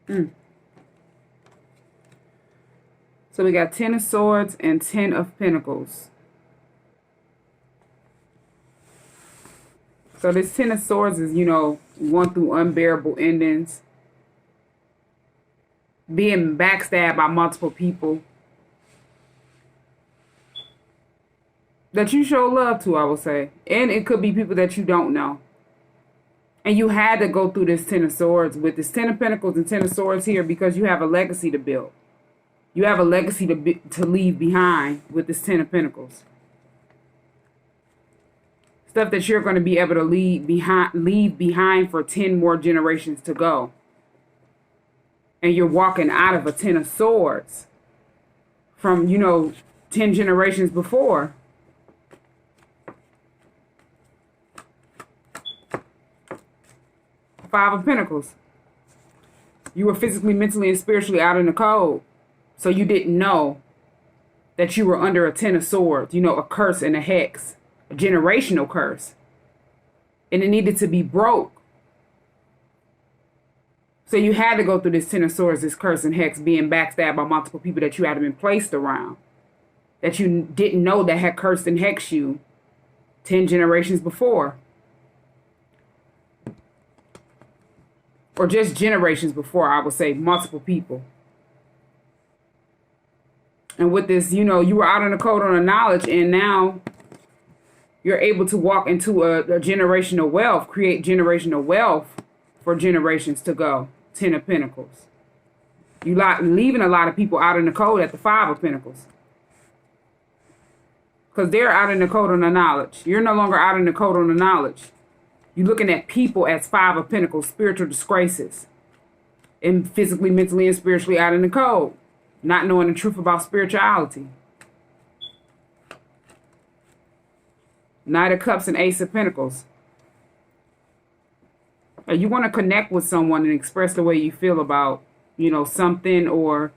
So we got 10 of Swords and 10 of Pentacles. So this 10 of Swords is, you know, going through unbearable endings. Being backstabbed by multiple people. That you show love to, I would say. And it could be people that you don't know. And you had to go through this 10 of Swords with this 10 of Pentacles and 10 of Swords here because you have a legacy to build. You have a legacy to leave behind with this 10 of Pentacles. Stuff that you're going to be able to leave behind for 10 more generations to go. And you're walking out of a 10 of Swords from, you know, 10 generations before. Five of Pentacles. You were physically, mentally, and spiritually out in the cold. So you didn't know that you were under a 10 of Swords. You know, a curse and a hex. A generational curse. And it needed to be broke. So you had to go through this 10 of Swords, this curse and hex, being backstabbed by multiple people that you hadn't been placed around. That you didn't know that had cursed and hexed you 10 generations before. Or just generations before, I would say, multiple people. And with this, you know, you were out in the cold on the knowledge, and now you're able to walk into a generational wealth, create generational wealth for generations to go. 10 of Pentacles. You leaving a lot of people out in the cold at the 5 of Pentacles. Because they're out in the cold on the knowledge. You're no longer out in the cold on the knowledge. You're looking at people as 5 of Pentacles, spiritual disgraces. And physically, mentally, and spiritually out in the cold. Not knowing the truth about spirituality. Knight of Cups and Ace of Pentacles. You want to connect with someone and express the way you feel about, you know, something, or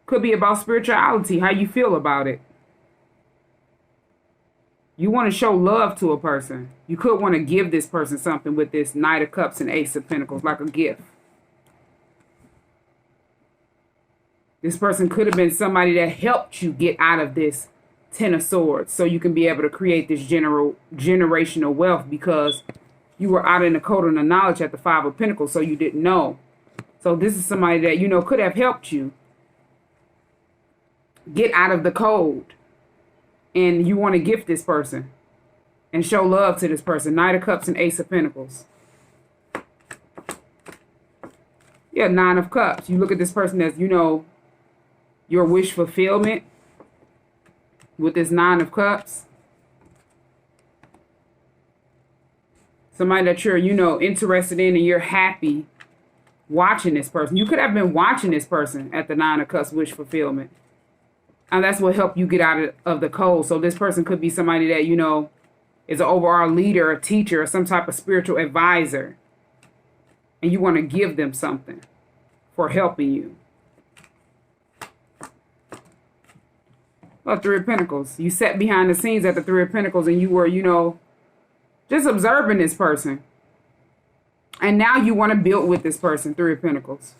could be about spirituality, how you feel about it. You want to show love to a person. You could want to give this person something with this Knight of Cups and Ace of Pentacles, like a gift. This person could have been somebody that helped you get out of this 10 of Swords, so you can be able to create this generational wealth, because you were out in the cold on the knowledge at the 5 of Pentacles, so you didn't know. So this is somebody that, you know, could have helped you get out of the cold. And you want to gift this person and show love to this person. Knight of Cups and Ace of Pentacles. Yeah, 9 of Cups. You look at this person as, you know, your wish fulfillment with this 9 of Cups. Somebody that you're, you know, interested in, and you're happy watching this person. You could have been watching this person at the 9 of Cups wish fulfillment. And that's what helped you get out of the cold. So this person could be somebody that, you know, is an overall leader, a teacher, or some type of spiritual advisor. And you want to give them something for helping you. Well, 3 of Pentacles. You sat behind the scenes at the 3 of Pentacles, and you were, you know, just observing this person. And now you want to build with this person, 3 of Pentacles.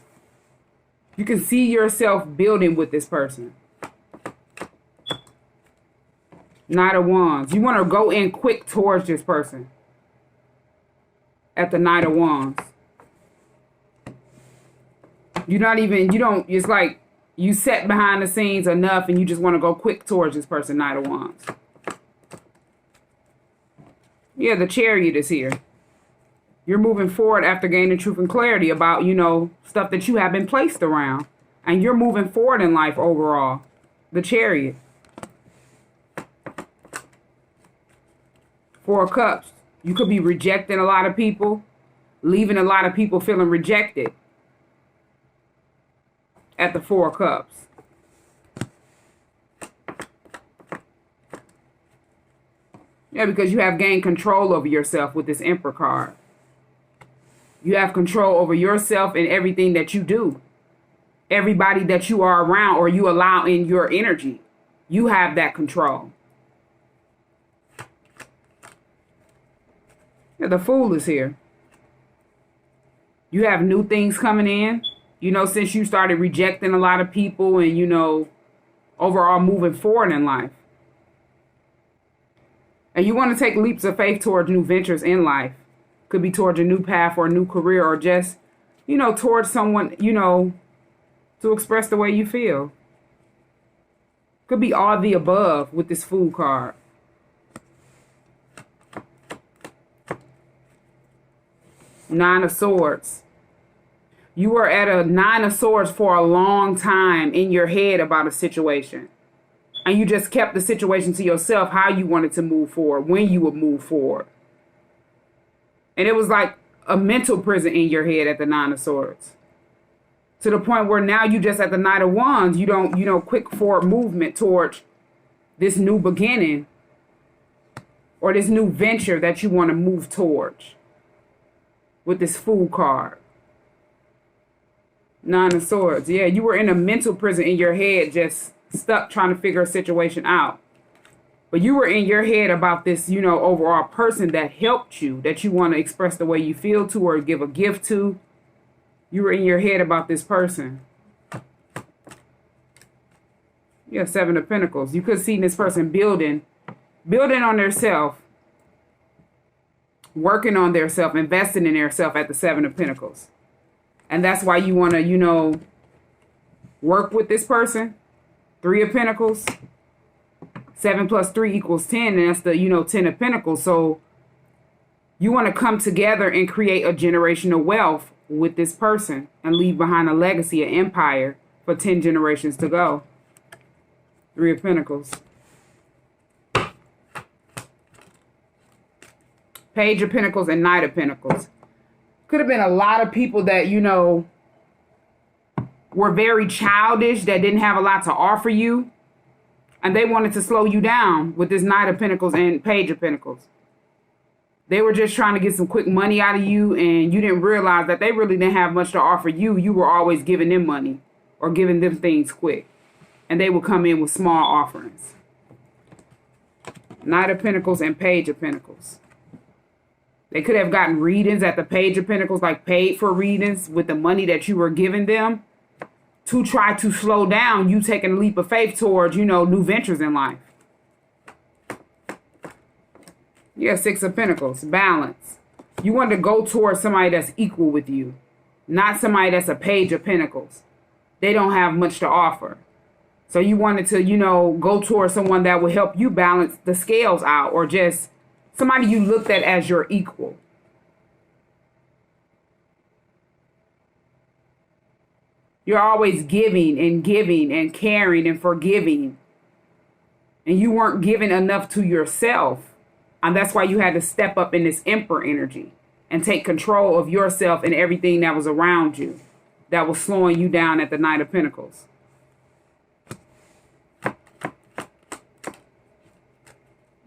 You can see yourself building with this person. Knight of Wands. You want to go in quick towards this person. At the Knight of Wands. It's like you sat behind the scenes enough and you just want to go quick towards this person, Knight of Wands. Yeah, the Chariot is here. You're moving forward after gaining truth and clarity about, you know, stuff that you have been placed around. And you're moving forward in life overall. The Chariot. 4 of Cups. You could be rejecting a lot of people, leaving a lot of people feeling rejected at the 4 of Cups. Yeah, because you have gained control over yourself with this Emperor card. You have control over yourself and everything that you do. Everybody that you are around or you allow in your energy. You have that control. Yeah, the Fool is here. You have new things coming in. You know, since you started rejecting a lot of people and, you know, overall moving forward in life. And you want to take leaps of faith towards new ventures in life. Could be towards a new path or a new career, or just, you know, towards someone, you know, to express the way you feel. Could be all the above with this Fool card. Nine of Swords. You were at a Nine of Swords for a long time in your head about a situation. And you just kept the situation to yourself, how you wanted to move forward, when you would move forward. And it was like a mental prison in your head at the Nine of Swords. To the point where now you just at the Knight of Wands, you don't, you know, quick forward movement towards this new beginning or this new venture that you want to move towards with this Fool card. Nine of Swords. Yeah, you were in a mental prison in your head, just stuck trying to figure a situation out. But you were in your head about this, you know, overall person that helped you, that you want to express the way you feel to or give a gift to. You were in your head about this person. Yeah, Seven of Pentacles. You could see this person building on their self, working on their self, investing in their self at the Seven of Pentacles. And that's why you want to, you know, work with this person. Three of Pentacles. 7 plus 3 equals 10. And that's the, you know, 10 of Pentacles. So you want to come together and create a generational wealth with this person and leave behind a legacy, an empire for 10 generations to go. 3 of Pentacles. Page of Pentacles and Knight of Pentacles. Could have been a lot of people that, you know, were very childish, that didn't have a lot to offer you. And they wanted to slow you down with this Knight of Pentacles and Page of Pentacles. They were just trying to get some quick money out of you, and you didn't realize that they really didn't have much to offer you. You were always giving them money or giving them things quick. And they would come in with small offerings. Knight of Pentacles and Page of Pentacles. They could have gotten readings at the Page of Pentacles, like paid for readings with the money that you were giving them to try to slow down you taking a leap of faith towards, you know, new ventures in life. Yeah, 6 of Pentacles, balance. You want to go towards somebody that's equal with you, not somebody that's a Page of Pentacles. They don't have much to offer. So you wanted to, you know, go towards someone that will help you balance the scales out, or just somebody you looked at as your equal. You're always giving and caring and forgiving. And you weren't giving enough to yourself. And that's why you had to step up in this Emperor energy and take control of yourself and everything that was around you that was slowing you down at the Knight of Pentacles.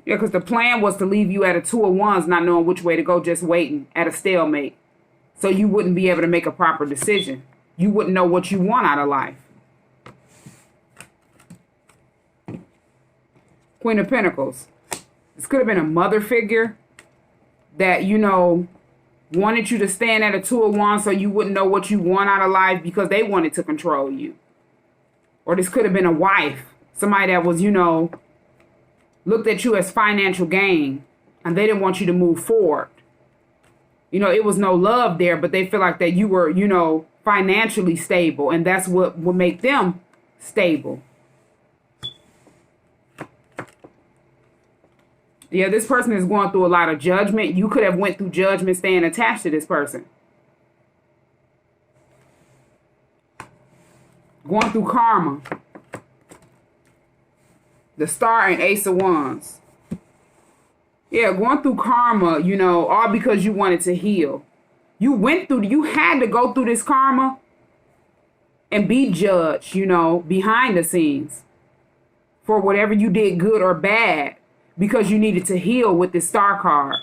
Yeah, because the plan was to leave you at a 2 of Wands, not knowing which way to go, just waiting at a stalemate. So you wouldn't be able to make a proper decision. You wouldn't know what you want out of life. Queen of Pentacles. This could have been a mother figure that, you know, wanted you to stand at a 2 of Wands so you wouldn't know what you want out of life because they wanted to control you. Or this could have been a wife. Somebody that was, you know, looked at you as financial gain, and they didn't want you to move forward. You know, it was no love there, but they feel like that you were, you know, financially stable, and that's what would make them stable. Yeah, this person is going through a lot of judgment. You could have went through judgment staying attached to this person. Going through karma. The Star and Ace of Wands. Yeah, going through karma, you know, all because you wanted to heal. You had to go through this karma and be judged, you know, behind the scenes for whatever you did, good or bad, because you needed to heal with this Star card.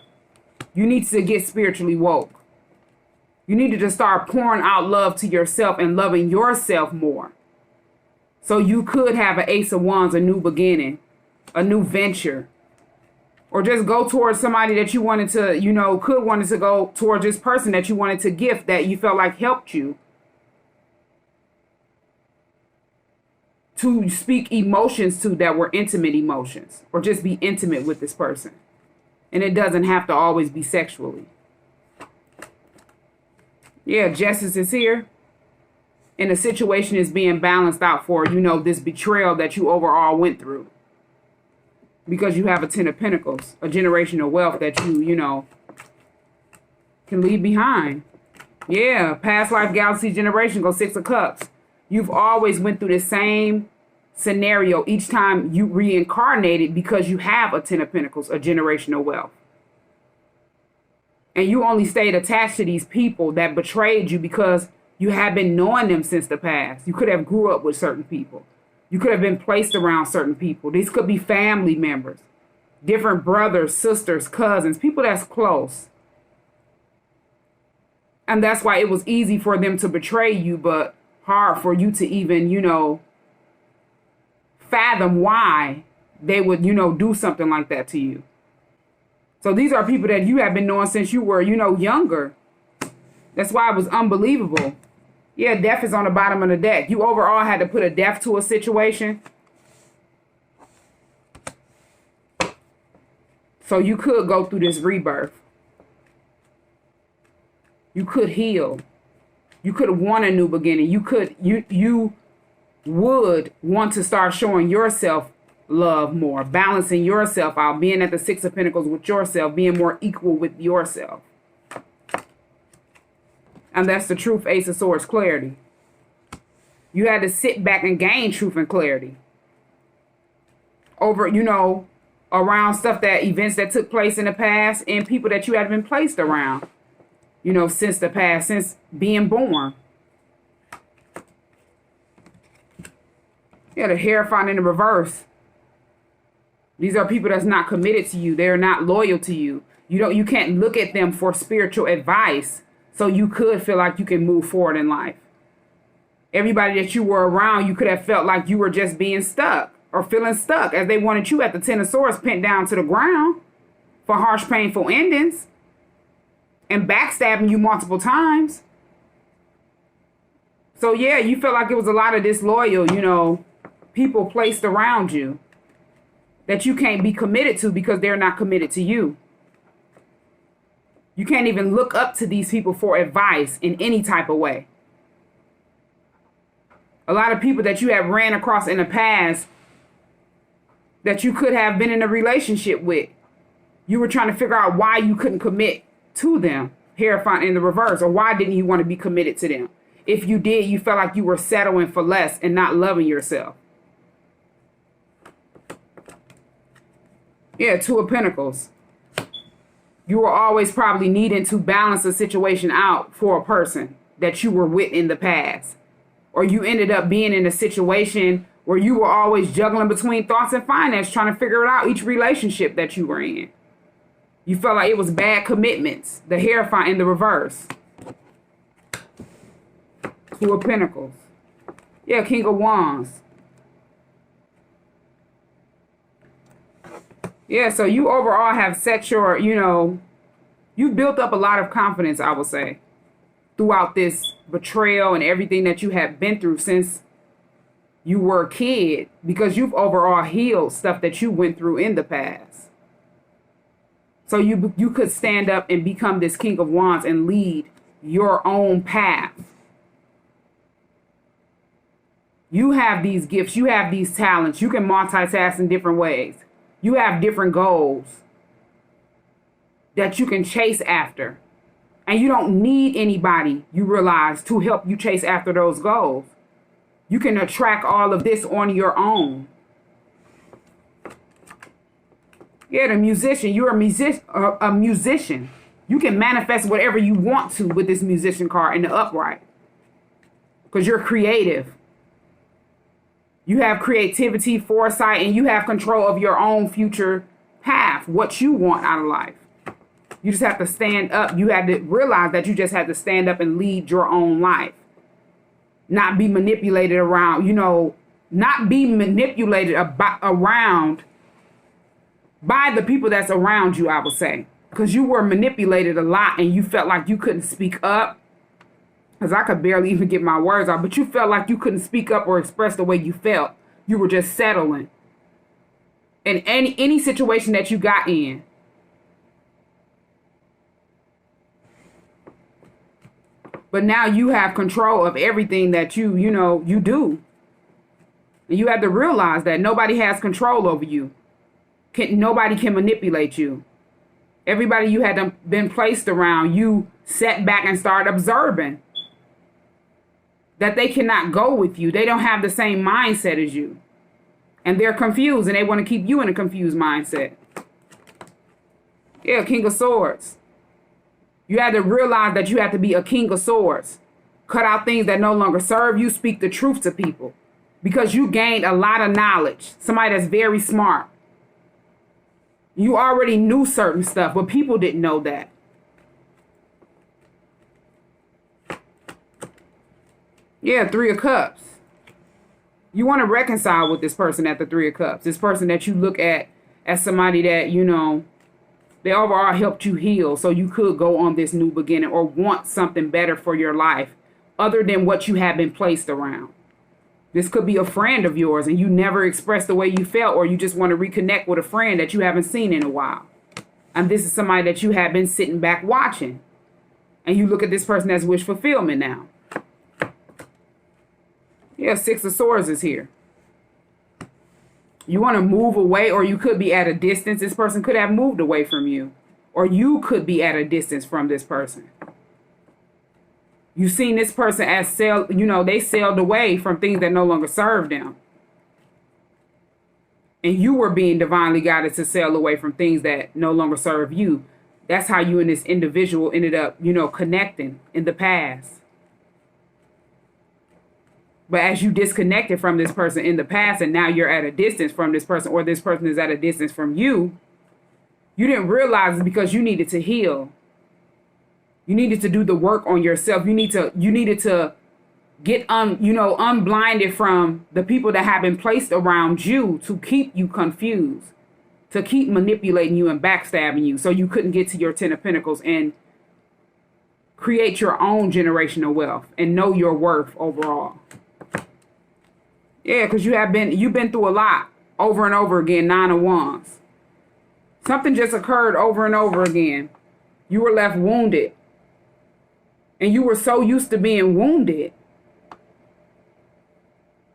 You need to get spiritually woke. You needed to start pouring out love to yourself and loving yourself more. So you could have an Ace of Wands, a new beginning, a new venture. Or just go towards somebody that you wanted to, you know, wanted to go towards this person that you wanted to gift, that you felt like helped you. to speak emotions to that were intimate emotions, or just be intimate with this person. And it doesn't have to always be sexually. Yeah, justice is here. And the situation is being balanced out for, you know, this betrayal that you overall went through. Because you have a Ten of Pentacles, a generational wealth that you know, can leave behind. Yeah, past life, galaxy, generation, go Six of Cups. You've always went through the same scenario each time you reincarnated because you have a Ten of Pentacles, a generational wealth. And you only stayed attached to these people that betrayed you because you have been knowing them since the past. You could have grew up with certain people. You could have been placed around certain people. These could be family members, different brothers, sisters, cousins, people that's close. And that's why it was easy for them to betray you, but hard for you to even, you know, fathom why they would, you know, do something like that to you. So these are people that you have been knowing since you were, you know, younger. That's why it was unbelievable. Yeah, death is on the bottom of the deck. You overall had to put a death to a situation. So you could go through this rebirth. You could heal. You could want a new beginning. You would want to start showing yourself love more, balancing yourself out, being at the Six of Pentacles with yourself, being more equal with yourself. And that's the truth, Ace of Swords, clarity. You had to sit back and gain truth and clarity over, you know, around stuff that events that took place in the past and people that you had been placed around, you know, since the past, since being born. Yeah, the Hierophant in the reverse. These are people that's not committed to you. They're not loyal to you. You can't look at them for spiritual advice, so you could feel like you can move forward in life. Everybody that you were around, you could have felt like you were just being stuck or feeling stuck, as they wanted you at the Ten of Swords pinned down to the ground for harsh, painful endings and backstabbing you multiple times. So yeah, you felt like it was a lot of disloyal, you know, people placed around you that you can't be committed to because they're not committed to you. You can't even look up to these people for advice in any type of way. A lot of people that you have ran across in the past that you could have been in a relationship with, you were trying to figure out why you couldn't commit to them, Hierophant in the reverse, or why didn't you want to be committed to them? If you did, you felt like you were settling for less and not loving yourself. Yeah, Two of Pentacles. You were always probably needing to balance a situation out for a person that you were with in the past. Or you ended up being in a situation where you were always juggling between thoughts and finance, trying to figure it out each relationship that you were in. You felt like it was bad commitments. The Hierophant in the reverse. Two of Pentacles. Yeah, King of Wands. Yeah, so you overall have set your, you know, you've built up a lot of confidence, I would say, throughout this betrayal and everything that you have been through since you were a kid, because you've overall healed stuff that you went through in the past. So you could stand up and become this King of Wands and lead your own path. You have these gifts. You have these talents. You can multitask in different ways. You have different goals that you can chase after. And you don't need anybody, you realize, to help you chase after those goals. You can attract all of this on your own. Yeah, the Musician. You're a musician. You can manifest whatever you want to with this Musician card in the upright. Because you're creative. You have creativity, foresight, and you have control of your own future path, what you want out of life. You just have to stand up. You have to realize that you just have to stand up and lead your own life. Not be manipulated around, you know, not be manipulated around by the people that's around you, I would say. Because you were manipulated a lot and you felt like you couldn't speak up. Because I could barely even get my words out. But you felt like you couldn't speak up or express the way you felt You were just settling in any situation that you got in. But now you have control of everything that you do. And you have to realize that nobody has control over you. Nobody can manipulate you. Everybody you had been placed around, you sat back and started observing that they cannot go with you. They don't have the same mindset as you. And they're confused, and they want to keep you in a confused mindset. Yeah, King of Swords. You had to realize that you have to be a King of Swords. Cut out things that no longer serve you. Speak the truth to people. Because you gained a lot of knowledge. Somebody that's very smart. You already knew certain stuff, but people didn't know that. Yeah, Three of Cups. You want to reconcile with this person at the Three of Cups. This person that you look at as somebody that, they overall helped you heal, so you could go on this new beginning or want something better for your life other than what you have been placed around. This could be a friend of yours and you never expressed the way you felt, or you just want to reconnect with a friend that you haven't seen in a while. And this is somebody that you have been sitting back watching. And you look at this person as wish fulfillment now. Yeah, Six of Swords is here. You want to move away, or you could be at a distance. This person could have moved away from you. Or you could be at a distance from this person. You've seen this person as they sailed away from things that no longer serve them. And you were being divinely guided to sail away from things that no longer serve you. That's how you and this individual ended up, connecting in the past. But as you disconnected from this person in the past, and now you're at a distance from this person, or this person is at a distance from you, you didn't realize it's because you needed to heal. You needed to do the work on yourself. You needed to get unblinded from the people that have been placed around you to keep you confused, to keep manipulating you and backstabbing you, so you couldn't get to your Ten of Pentacles and create your own generational wealth and know your worth overall. Yeah, because you've been through a lot over and over again. Nine of Wands. Something just occurred over and over again. You were left wounded. And you were so used to being wounded.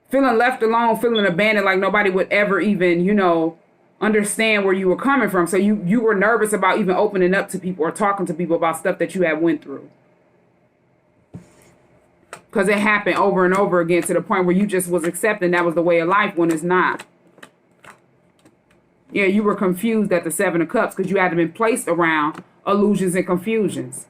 Feeling left alone, feeling abandoned, like nobody would ever even, understand where you were coming from. So you were nervous about even opening up to people or talking to people about stuff that you had went through. Because it happened over and over again to the point where you just was accepting that was the way of life when it's not. Yeah, you were confused at the Seven of Cups because you had been placed around illusions and confusions.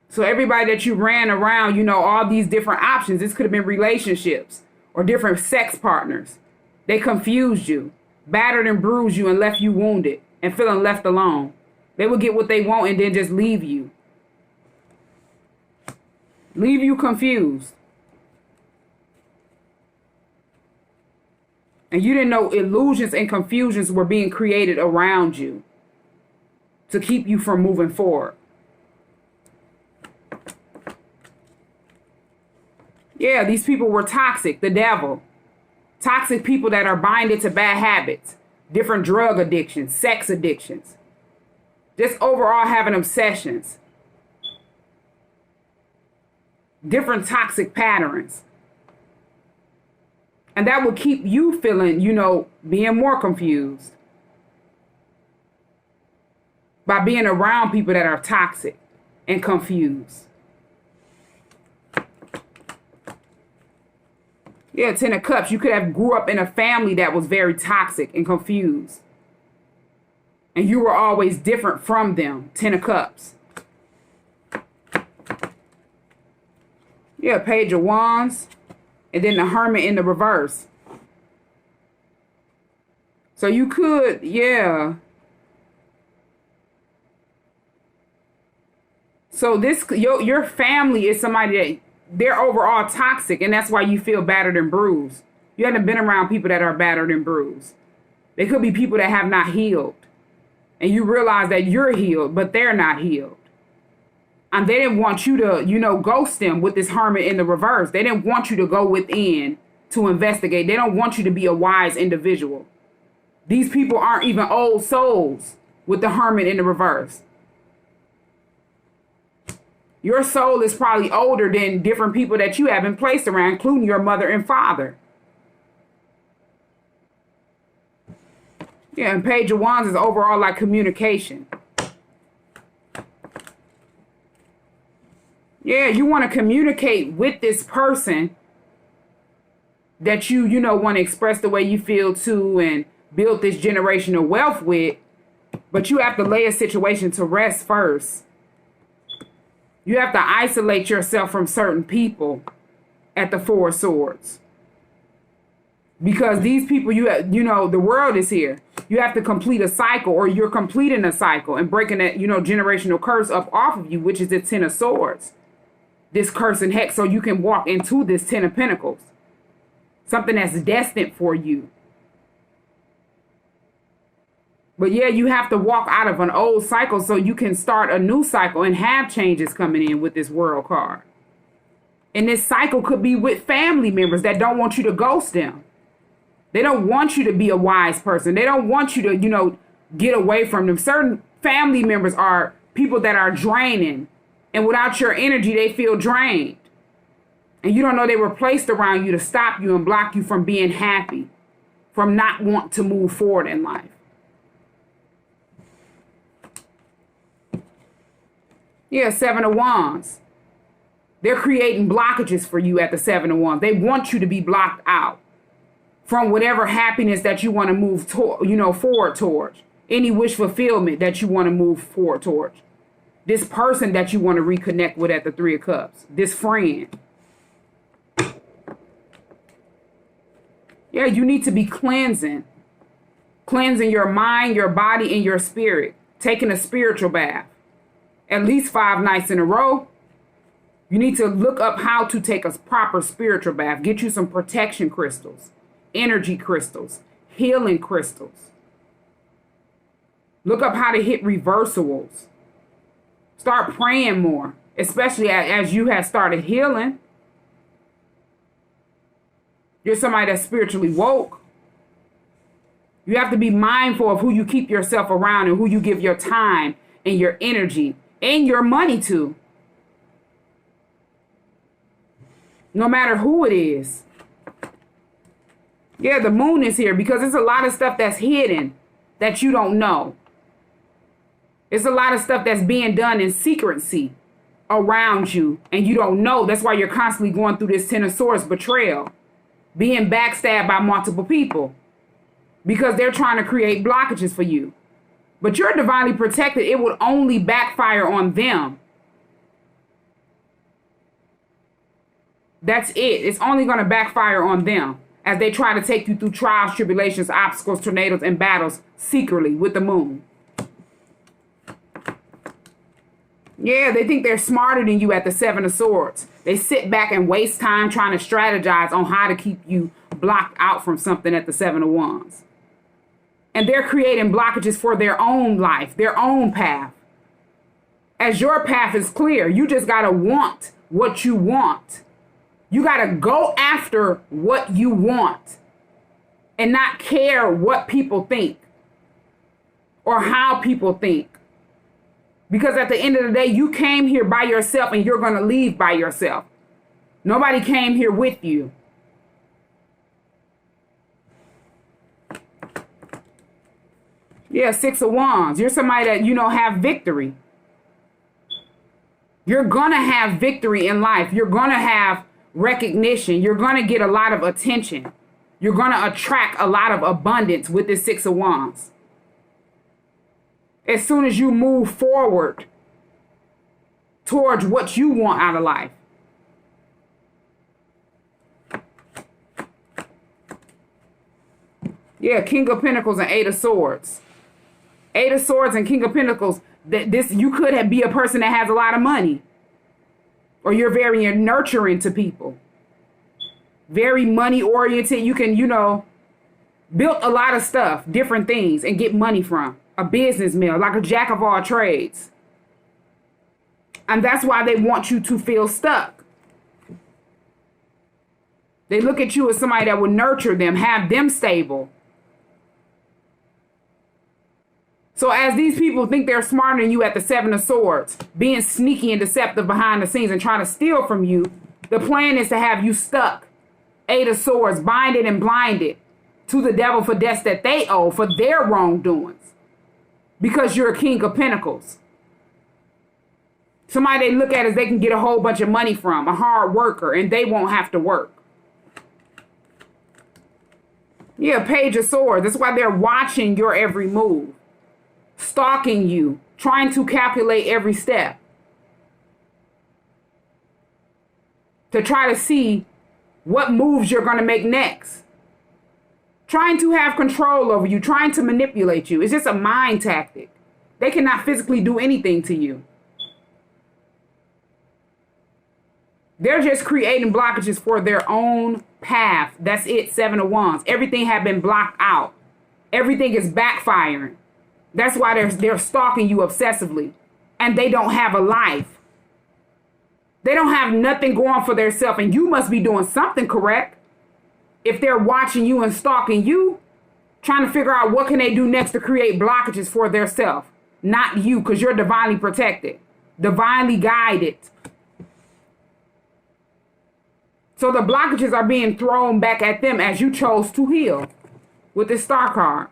So everybody that you ran around, all these different options. This could have been relationships or different sex partners. They confused you, battered and bruised you, and left you wounded and feeling left alone. They would get what they want and then just leave you. Leave you confused. And you didn't know illusions and confusions were being created around you to keep you from moving forward. Yeah, these people were toxic, the devil. Toxic people that are binded to bad habits, different drug addictions, sex addictions. Just overall having obsessions. Different toxic patterns. And that will keep you feeling, being more confused. By being around people that are toxic and confused. Yeah, Ten of Cups. You could have grew up in a family that was very toxic and confused. And you were always different from them. Ten of Cups. Yeah, Page of Wands. And then the Hermit in the reverse. So you could, yeah. So your family is somebody that they're overall toxic, and that's why you feel battered and bruised. You haven't been around people that are battered and bruised. They could be people that have not healed. And you realize that you're healed, but they're not healed. They didn't want you to, ghost them with this Hermit in the reverse. They didn't want you to go within to investigate. They don't want you to be a wise individual. These people aren't even old souls with the Hermit in the reverse. Your soul is probably older than different people that you have been placed around, including your mother and father. Yeah, and Page of Wands is overall like communication. Yeah, you want to communicate with this person that you want to express the way you feel to and build this generational wealth with, but you have to lay a situation to rest first. You have to isolate yourself from certain people at the Four of Swords. Because these people, the world is here. You have to complete a cycle, or you're completing a cycle and breaking that, generational curse up off of you, which is the Ten of Swords. This curse and hex, so you can walk into this Ten of Pentacles. Something that's destined for you. But yeah, you have to walk out of an old cycle so you can start a new cycle and have changes coming in with this World card. And this cycle could be with family members that don't want you to ghost them. They don't want you to be a wise person. They don't want you to, get away from them. Certain family members are people that are draining. And without your energy, they feel drained. And you don't know they were placed around you to stop you and block you from being happy, from not wanting to move forward in life. Yeah, Seven of Wands. They're creating blockages for you at the Seven of Wands. They want you to be blocked out from whatever happiness that you want to move forward towards. Any wish fulfillment that you want to move forward towards. This person that you want to reconnect with at the Three of Cups. This friend. Yeah, you need to be cleansing. Cleansing your mind, your body, and your spirit. Taking a spiritual bath. At least 5 nights in a row. You need to look up how to take a proper spiritual bath. Get you some protection crystals. Energy crystals. Healing crystals. Look up how to hit reversals. Start praying more. Especially as you have started healing. You're somebody that's spiritually woke. You have to be mindful of who you keep yourself around and who you give your time and your energy and your money to. No matter who it is. Yeah, the moon is here because there's a lot of stuff that's hidden that you don't know. It's a lot of stuff that's being done in secrecy around you and you don't know. That's why you're constantly going through this Ten of Swords betrayal. Being backstabbed by multiple people because they're trying to create blockages for you. But you're divinely protected. It would only backfire on them. That's it. It's only going to backfire on them as they try to take you through trials, tribulations, obstacles, tornadoes, and battles secretly with the moon. Yeah, they think they're smarter than you at the Seven of Swords. They sit back and waste time trying to strategize on how to keep you blocked out from something at the Seven of Wands. And they're creating blockages for their own life, their own path. As your path is clear, you just got to want what you want. You got to go after what you want and not care what people think or how people think. Because at the end of the day, you came here by yourself and you're going to leave by yourself. Nobody came here with you. Yeah, Six of Wands. You're somebody that, have victory. You're going to have victory in life. You're going to have recognition. You're going to get a lot of attention. You're going to attract a lot of abundance with this Six of Wands. As soon as you move forward towards what you want out of life. Yeah, King of Pentacles and Eight of Swords. Eight of Swords and King of Pentacles. You could be a person that has a lot of money. Or you're very nurturing to people. Very money oriented. You can, build a lot of stuff, different things, and get money from. A businessman, like a jack of all trades. And that's why they want you to feel stuck. They look at you as somebody that will nurture them, have them stable. So as these people think they're smarter than you at the Seven of Swords, being sneaky and deceptive behind the scenes and trying to steal from you, the plan is to have you stuck. Eight of Swords, binded and blinded to the devil for debts that they owe for their wrongdoings. Because you're a King of Pentacles. Somebody they look at as they can get a whole bunch of money from, a hard worker, and they won't have to work. Yeah, Page of Swords. That's why they're watching your every move. Stalking you, trying to calculate every step. To try to see what moves you're going to make next. Trying to have control over you, trying to manipulate you. It's just a mind tactic. They cannot physically do anything to you. They're just creating blockages for their own path. That's it, Seven of Wands. Everything had been blocked out. Everything is backfiring. That's why they're stalking you obsessively. And they don't have a life. They don't have nothing going for themselves. And you must be doing something correct. If they're watching you and stalking you, trying to figure out what can they do next to create blockages for themselves. Not you, because you're divinely protected. Divinely guided. So the blockages are being thrown back at them as you chose to heal with this Star card.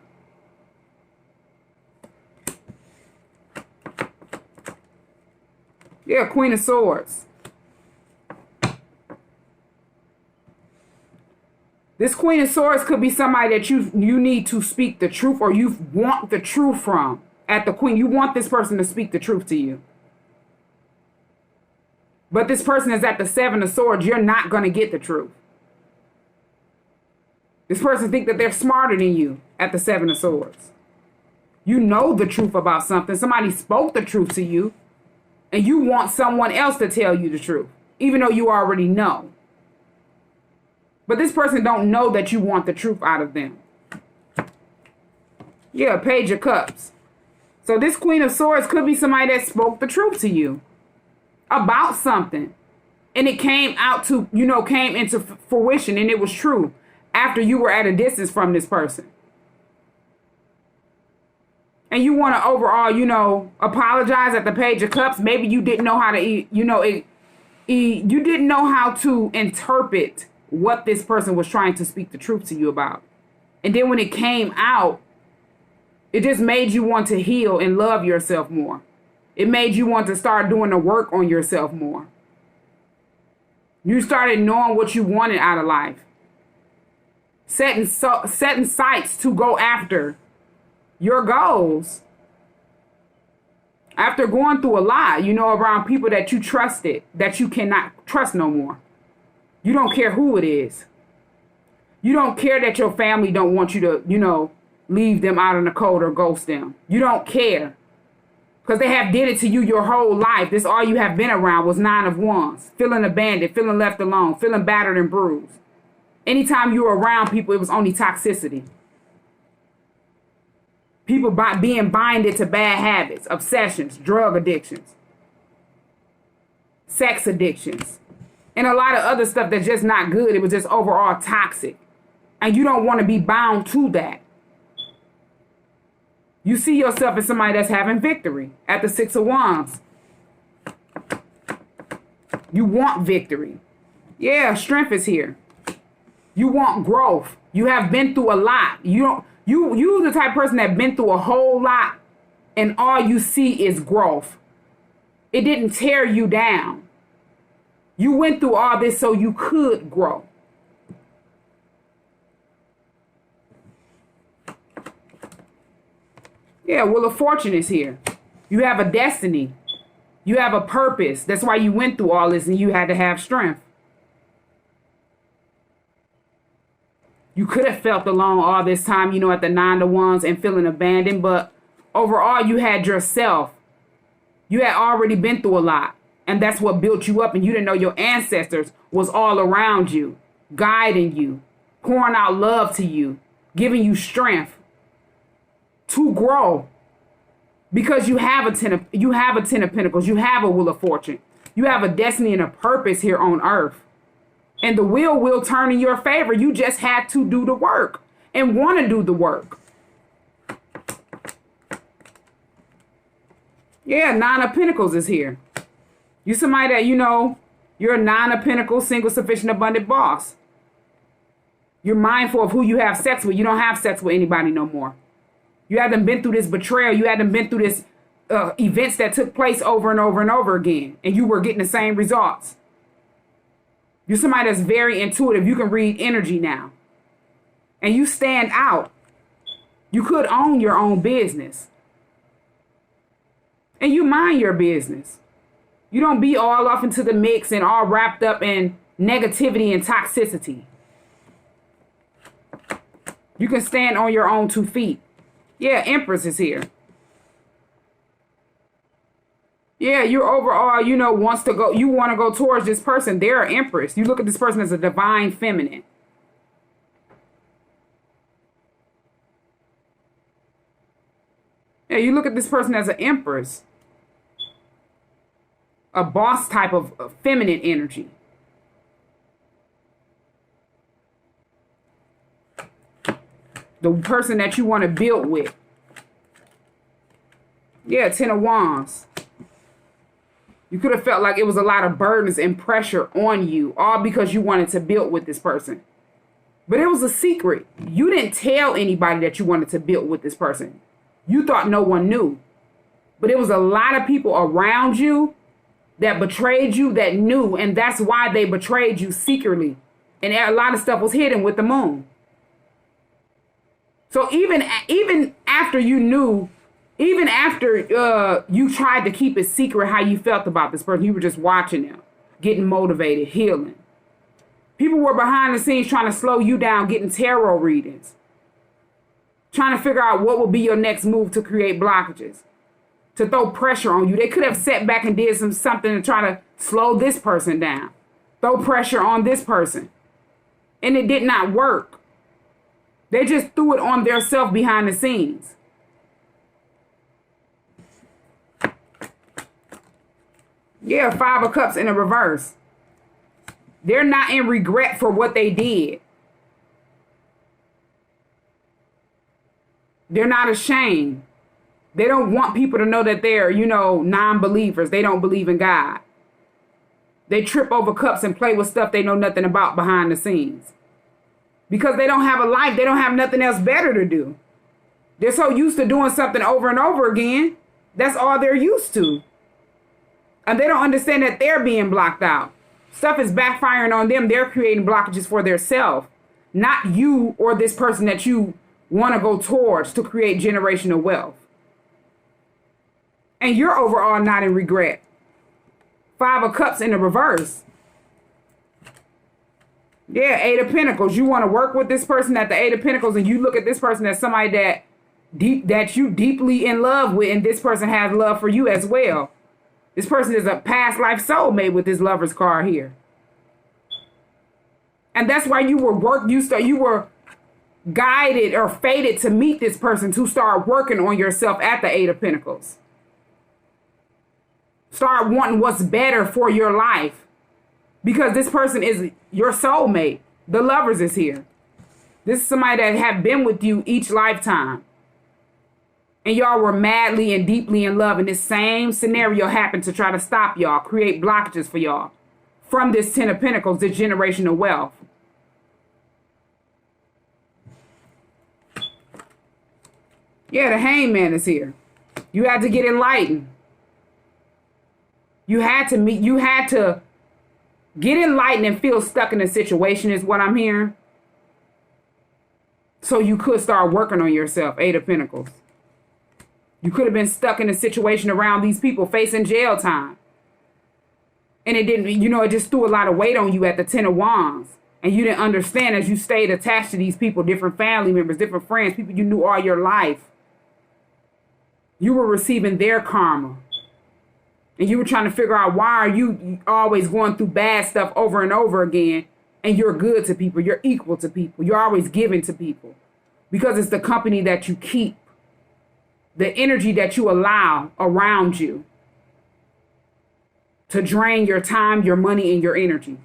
Yeah, Queen of Swords. This Queen of Swords could be somebody that you need to speak the truth, or you want the truth from. At the Queen, you want this person to speak the truth to you. But this person is at the Seven of Swords. You're not going to get the truth. This person thinks that they're smarter than you at the Seven of Swords. You know the truth about something. Somebody spoke the truth to you. And you want someone else to tell you the truth. Even though you already know. But this person don't know that you want the truth out of them. Yeah, Page of Cups. So this Queen of Swords could be somebody that spoke the truth to you. About something. And it came out to, came into fruition. And it was true. After you were at a distance from this person. And you want to overall, apologize at the Page of Cups. Maybe you didn't know how to, you didn't know how to interpret what this person was trying to speak the truth to you about. And then when it came out, it just made you want to heal and love yourself more. It made you want to start doing the work on yourself more. You started knowing what you wanted out of life. Setting sights to go after your goals. After going through a lot, around people that you trusted, that you cannot trust no more. You don't care who it is. You don't care that your family don't want you to, leave them out in the cold or ghost them. You don't care. Because they have did it to you your whole life. This all you have been around was Nine of Wands. Feeling abandoned, feeling left alone, feeling battered and bruised. Anytime you were around people, it was only toxicity. People being binded to bad habits, obsessions, drug addictions, sex addictions, and a lot of other stuff that's just not good. It was just overall toxic. And you don't want to be bound to that. You see yourself as somebody that's having victory at the Six of Wands. You want victory. Yeah, strength is here. You want growth. You have been through a lot. You the type of person that been through a whole lot, and all you see is growth. It didn't tear you down. You went through all this so you could grow. Yeah, Wheel of Fortune is here. You have a destiny. You have a purpose. That's why you went through all this and you had to have strength. You could have felt alone all this time, at the Nine of Wands and feeling abandoned. But overall, you had yourself. You had already been through a lot. And that's what built you up. And you didn't know your ancestors was all around you, guiding you, pouring out love to you, giving you strength to grow. Because you have a Ten of Pentacles. You have a Wheel of Fortune. You have a destiny and a purpose here on earth. And the wheel will turn in your favor. You just had to do the work and want to do the work. Yeah, Nine of Pentacles is here. You somebody that, you know, you're a Nine of Pentacles, single, sufficient, abundant boss. You're mindful of who you have sex with. You don't have sex with anybody no more. You haven't been through this betrayal. You haven't been through this events that took place over and over and over again. And you were getting the same results. You're somebody that's very intuitive. You can read energy now. And you stand out. You could own your own business. And you mind your business. You don't be all off into the mix and all wrapped up in negativity and toxicity. You can stand on your own 2 feet. Yeah, Empress is here. Yeah, you're overall, you know, you want to go towards this person. They're an Empress. You look at this person as a divine feminine. Yeah, you look at this person as an Empress. A boss type of feminine energy. The person that you want to build with. Yeah, Ten of Wands. You could have felt like it was a lot of burdens and pressure on you, all because you wanted to build with this person. But it was a secret. You didn't tell anybody that you wanted to build with this person. You thought no one knew. But it was a lot of people around you that betrayed you that knew, and that's why they betrayed you secretly. And a lot of stuff was hidden with the moon. So even after you knew, even after you tried to keep it secret how you felt about this person, you were just watching them, getting motivated, healing. People were behind the scenes trying to slow you down, getting tarot readings, trying to figure out what would be your next move to create blockages, to throw pressure on you. They could have sat back and did something to try to slow this person down, throw pressure on this person. And it did not work. They just threw it on their self behind the scenes. Yeah, Five of Cups in a reverse. They're not in regret for what they did. They're not ashamed. They don't want people to know that they're, you know, non-believers. They don't believe in God. They trip over cups and play with stuff they know nothing about behind the scenes. Because they don't have a life. They don't have nothing else better to do. They're so used to doing something over and over again. That's all they're used to. And they don't understand that they're being blocked out. Stuff is backfiring on them. They're creating blockages for themselves. Not you or this person that you want to go towards to create generational wealth. And you're overall not in regret. Five of Cups in the reverse. Yeah, Eight of Pentacles. You want to work with this person at the Eight of Pentacles, and you look at this person as somebody that you deeply in love with, and this person has love for you as well. This person is a past life soulmate with this Lover's card here. And that's why you were guided or fated to meet this person, to start working on yourself at the Eight of Pentacles. Start wanting what's better for your life. Because this person is your soulmate. The Lovers is here. This is somebody that have been with you each lifetime. And y'all were madly and deeply in love. And this same scenario happened to try to stop y'all, create blockages for y'all from this Ten of Pentacles, this generational wealth. Yeah, the Hangman is here. You had to get enlightened. You had to get enlightened and feel stuck in a situation is what I'm hearing. So you could start working on yourself, Eight of Pentacles. You could have been stuck in a situation around these people facing jail time. And it didn't, it just threw a lot of weight on you at the Ten of Wands. And you didn't understand as you stayed attached to these people, different family members, different friends, people you knew all your life. You were receiving their karma. And you were trying to figure out, why are you always going through bad stuff over and over again, and you're good to people, you're equal to people, you're always giving to people. Because it's the company that you keep, the energy that you allow around you to drain your time, your money, and your energy.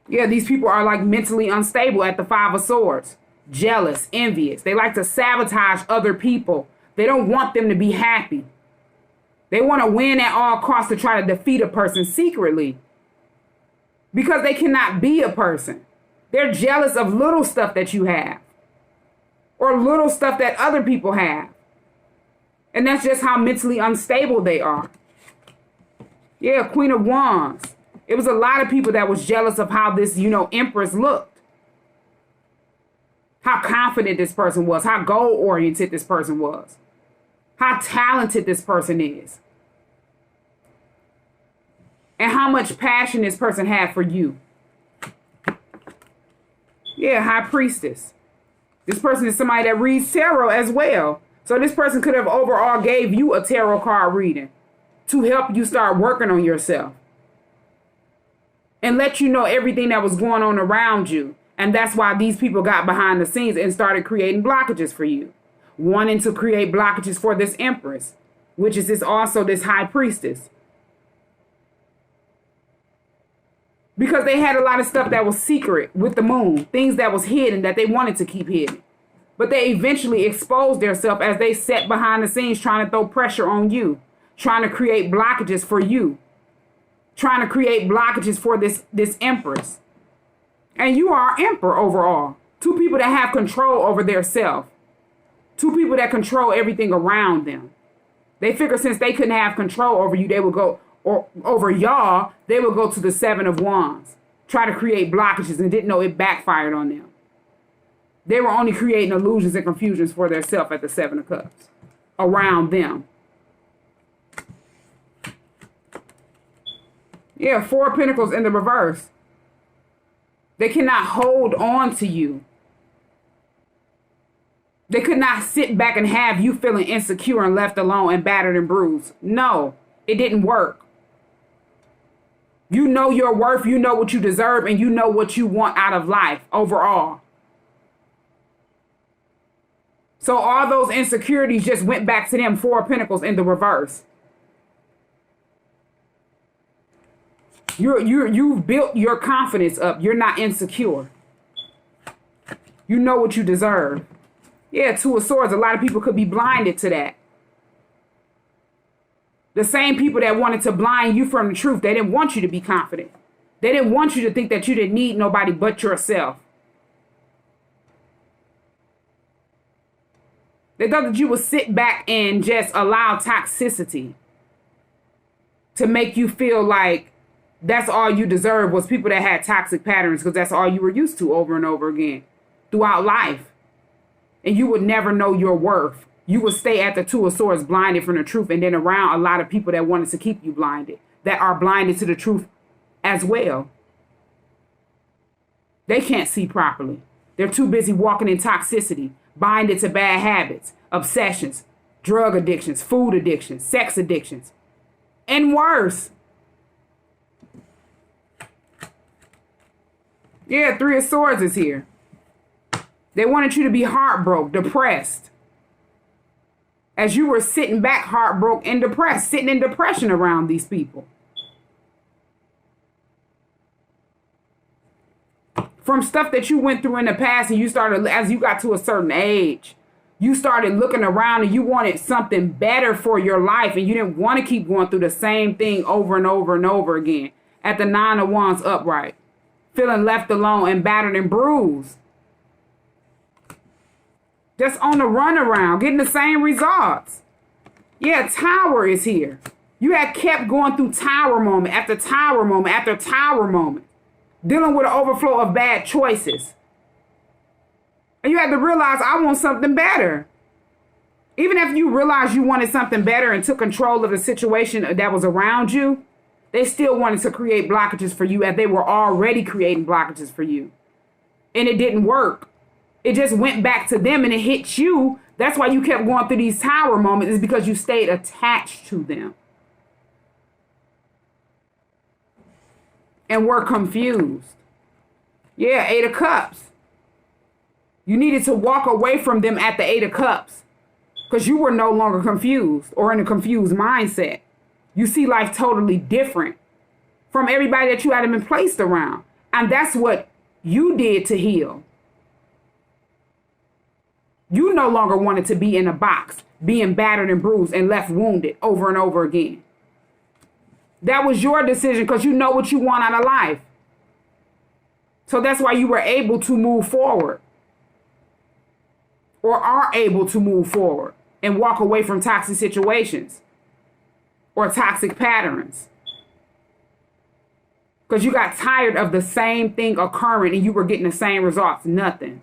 Yeah, these people are like mentally unstable at the Five of Swords. Jealous, envious. They like to sabotage other people. They don't want them to be happy. They want to win at all costs to try to defeat a person secretly. Because they cannot be a person. They're jealous of little stuff that you have. Or little stuff that other people have. And that's just how mentally unstable they are. Yeah, Queen of Wands. It was a lot of people that was jealous of how this, Empress looked. How confident this person was. How goal-oriented this person was. How talented this person is. And how much passion this person had for you. Yeah, High Priestess. This person is somebody that reads tarot as well. So this person could have overall gave you a tarot card reading to help you start working on yourself. And let you know everything that was going on around you. And that's why these people got behind the scenes and started creating blockages for you. Wanting to create blockages for this Empress, which is also this High Priestess. Because they had a lot of stuff that was secret with the moon. Things that was hidden that they wanted to keep hidden. But they eventually exposed themselves as they sat behind the scenes trying to throw pressure on you. Trying to create blockages for you. Trying to create blockages for this Empress. And you are Emperor overall. Two people that have control over their self. Two people that control everything around them. They figure since they couldn't have control over you, they would go, or over y'all, they would go to the Seven of Wands. Try to create blockages and didn't know it backfired on them. They were only creating illusions and confusions for themselves at the Seven of Cups. Around them. Yeah, Four of Pentacles in the reverse. They cannot hold on to you. They could not sit back and have you feeling insecure and left alone and battered and bruised. No, it didn't work. You know your worth, you know what you deserve, and you know what you want out of life overall. So all those insecurities just went back to them. Four of Pentacles in the reverse. You've built your confidence up. You're not insecure. You know what you deserve. Yeah, Two of Swords. A lot of people could be blinded to that. The same people that wanted to blind you from the truth. They didn't want you to be confident. They didn't want you to think that you didn't need nobody but yourself. They thought that you would sit back and just allow toxicity to make you feel like that's all you deserve was people that had toxic patterns because that's all you were used to over and over again throughout life. And you would never know your worth. You would stay at the Two of Swords blinded from the truth and then around a lot of people that wanted to keep you blinded, that are blinded to the truth as well. They can't see properly. They're too busy walking in toxicity, binded to bad habits, obsessions, drug addictions, food addictions, sex addictions, and worse. Yeah, Three of Swords is here. They wanted you to be heartbroken, depressed. As you were sitting back heartbroken and depressed, sitting in depression around these people. From stuff that you went through in the past and you started, as you got to a certain age, you started looking around and you wanted something better for your life and you didn't want to keep going through the same thing over and over and over again. At the Nine of Wands upright. Feeling left alone and battered and bruised. Just on the run around, getting the same results. Yeah, Tower is here. You had kept going through tower moment after tower moment after tower moment. Dealing with an overflow of bad choices. And you had to realize, I want something better. Even if you realized you wanted something better and took control of the situation that was around you, they still wanted to create blockages for you as they were already creating blockages for you. And it didn't work. It just went back to them and it hit you. That's why you kept going through these tower moments, is because you stayed attached to them. And were confused. Yeah, Eight of Cups. You needed to walk away from them at the Eight of Cups because you were no longer confused or in a confused mindset. You see life totally different from everybody that you hadn't been placed around. And that's what you did to heal. You no longer wanted to be in a box, being battered and bruised and left wounded over and over again. That was your decision because you know what you want out of life. So that's why you were able to move forward, or are able to move forward and walk away from toxic situations or toxic patterns. Because you got tired of the same thing occurring and you were getting the same results. Nothing.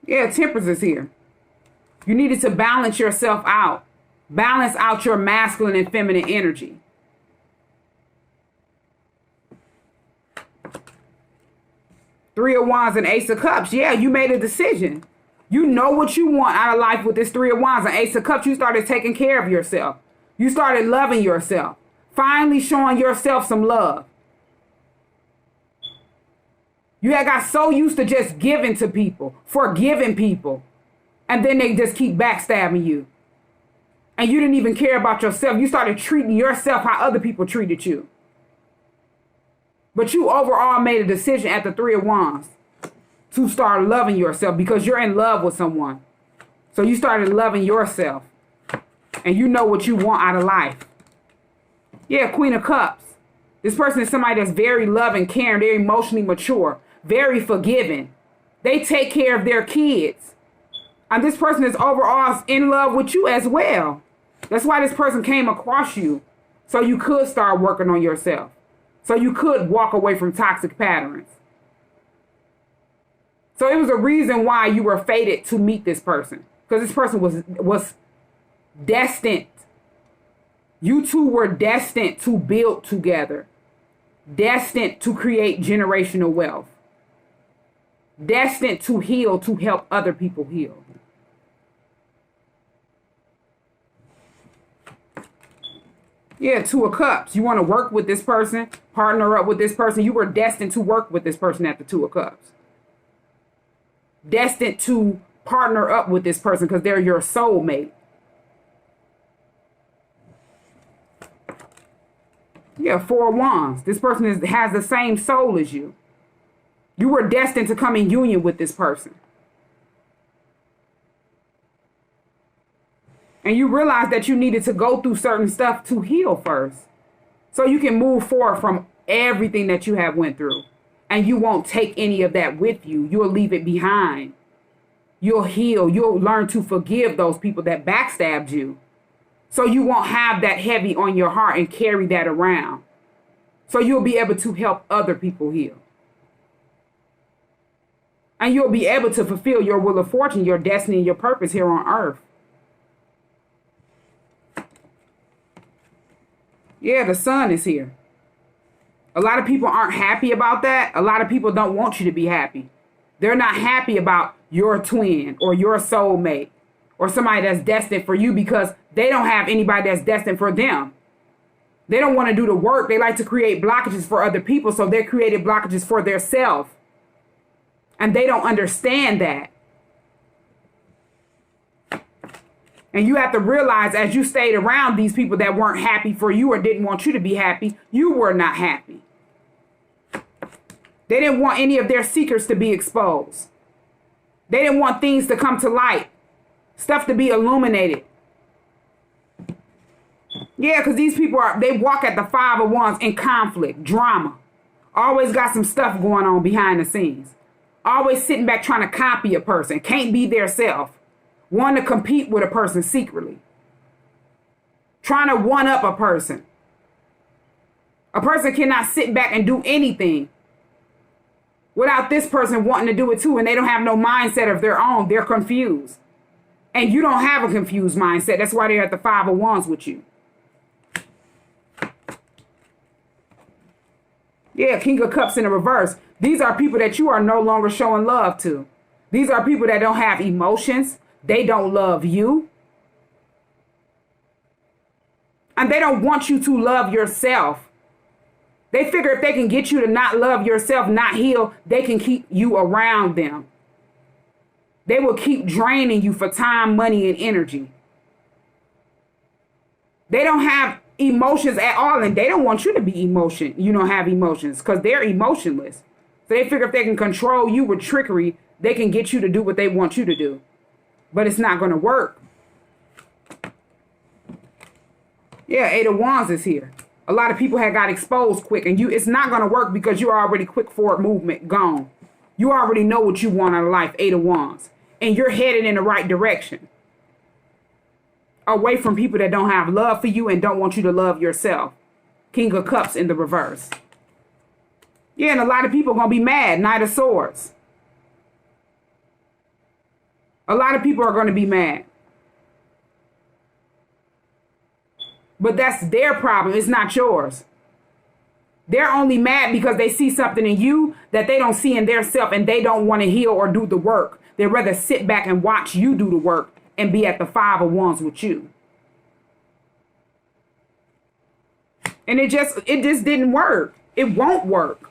Yeah, Temperance is here. You needed to balance yourself out. Balance out your masculine and feminine energy. Three of Wands and Ace of Cups. Yeah, you made a decision. You know what you want out of life with this Three of Wands and Ace of Cups. You started taking care of yourself. You started loving yourself. Finally showing yourself some love. You had got so used to just giving to people, forgiving people, and then they just keep backstabbing you. And you didn't even care about yourself. You started treating yourself how other people treated you. But you overall made a decision at the Three of Wands to start loving yourself because you're in love with someone. So you started loving yourself. And you know what you want out of life. Yeah, Queen of Cups. This person is somebody that's very loving, caring, they're emotionally mature, very forgiving. They take care of their kids. And this person is overall in love with you as well. That's why this person came across you. So you could start working on yourself. So you could walk away from toxic patterns. So it was a reason why you were fated to meet this person. Because this person was destined. You two were destined to build together. Destined to create generational wealth. Destined to heal, to help other people heal. Yeah, Two of Cups. You want to work with this person, partner up with this person. You were destined to work with this person at the Two of Cups. Destined to partner up with this person because they're your soulmate. Yeah, Four of Wands. This person has the same soul as you. You were destined to come in union with this person. And you realized that you needed to go through certain stuff to heal first. So you can move forward from everything that you have went through. And you won't take any of that with you. You'll leave it behind. You'll heal. You'll learn to forgive those people that backstabbed you. So you won't have that heavy on your heart and carry that around. So you'll be able to help other people heal. And you'll be able to fulfill your will of fortune, your destiny, and your purpose here on earth. Yeah, the Sun is here. A lot of people aren't happy about that. A lot of people don't want you to be happy. They're not happy about your twin or your soulmate or somebody that's destined for you because they don't have anybody that's destined for them. They don't want to do the work. They like to create blockages for other people, so they're creating blockages for themselves. And they don't understand that. And you have to realize as you stayed around these people that weren't happy for you or didn't want you to be happy, you were not happy. They didn't want any of their secrets to be exposed. They didn't want things to come to light, stuff to be illuminated. Yeah, because these people they walk at the Five of Wands in conflict, drama. Always got some stuff going on behind the scenes. Always sitting back trying to copy a person. Can't be their self. Want to compete with a person secretly. Trying to one up a person. A person cannot sit back and do anything without this person wanting to do it too. And they don't have no mindset of their own. They're confused. And you don't have a confused mindset. That's why they're at the Five of Wands with you. Yeah, King of Cups in the reverse. These are people that you are no longer showing love to. These are people that don't have emotions. They don't love you. And they don't want you to love yourself. They figure if they can get you to not love yourself, not heal, they can keep you around them. They will keep draining you for time, money, and energy. They don't have emotions at all, and they don't want you to be have emotions, because they're emotionless. So they figure if they can control you with trickery, they can get you to do what they want you to do. But it's not going to work. Yeah, Eight of Wands is here. A lot of people had got exposed quick, and it's not going to work because you're already quick forward movement gone. You already know what you want out of life, Eight of Wands. And you're headed in the right direction. Away from people that don't have love for you and don't want you to love yourself. King of Cups in the reverse. Yeah, and a lot of people are going to be mad. Knight of Swords. A lot of people are going to be mad. But that's their problem. It's not yours. They're only mad because they see something in you that they don't see in their self, and they don't want to heal or do the work. They'd rather sit back and watch you do the work and be at the Five of Wands with you. And it just didn't work. It won't work.